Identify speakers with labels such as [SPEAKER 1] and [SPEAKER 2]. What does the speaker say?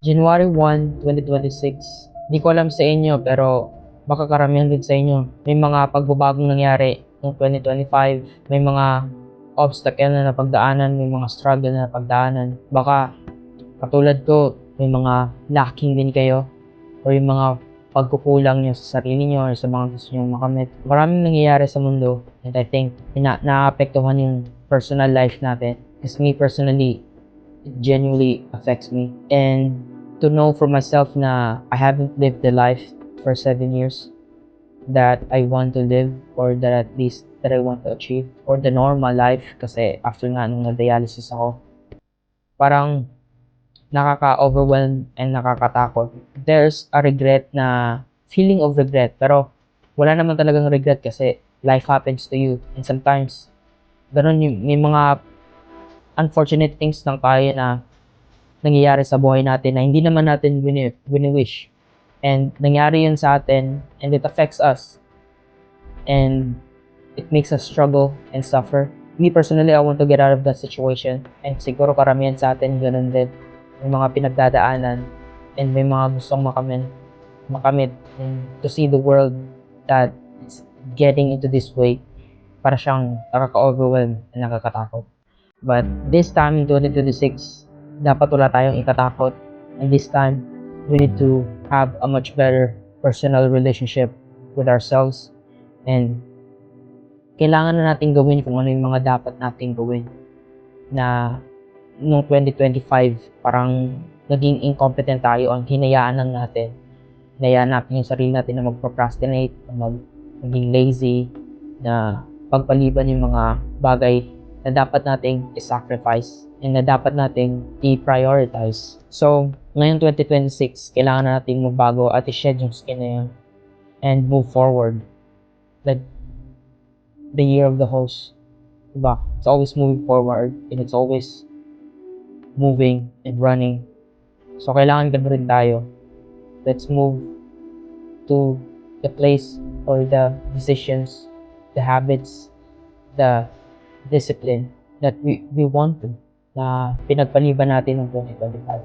[SPEAKER 1] January 1, 2026. Di ko alam sa inyo pero baka karamihan din sa inyo. May mga pagbabagong nangyari noong 2025. May mga obstacle na napagdaanan, may mga struggle na napagdaanan. Baka katulad ko, may mga lacking din kayo o yung mga pagkukulang nyo sa sarili nyo or sa mga gusto nyo makamit. Maraming nangyayari sa mundo and I think naapektuhan yung personal life natin. Because me personally, it genuinely affects me. And to know for myself na I haven't lived the life for 7 years that I want to live or that at least that I want to achieve or the normal life kasi after nga nung na-dialysis ako, parang nakaka-overwhelm and nakakatakot. There's a regret na feeling of regret pero wala naman talagang regret kasi life happens to you and sometimes ganun yung may mga unfortunate things lang tayo na nangyayari sa buhay natin na hindi naman natin wini-wish. And nangyari yun sa atin and it affects us. And it makes us struggle and suffer. Me personally, I want to get out of that situation. And siguro karamihan sa atin ganun din. May mga pinagdadaanan and may mga gustong makamit and to see the world that is getting into this way para siyang nakaka-overwhelm and nakakatakot. But this time in 2026, dapat wala tayong ikatakot. And this time, we need to have a much better personal relationship with ourselves. And kailangan na natin gawin kung ano yung mga dapat natin gawin. Na noong 2025, parang naging incompetent tayo. Ang hinayaan lang natin. Hinayaan natin yung sarili natin na mag-procrastinate, maging lazy, na pagpaliban yung mga bagay na dapat nating i-sacrifice and na dapat nating i-prioritize. So, ngayong 2026, kailangan na nating magbago at i-shed yung skin na yun and move forward. Like the year of the horse. Diba? It's always moving forward and it's always moving and running. So, kailangan ganun rin tayo. Let's move to the place or the decisions, the habits, the discipline that we want to na pinagpaliban natin ng 2025.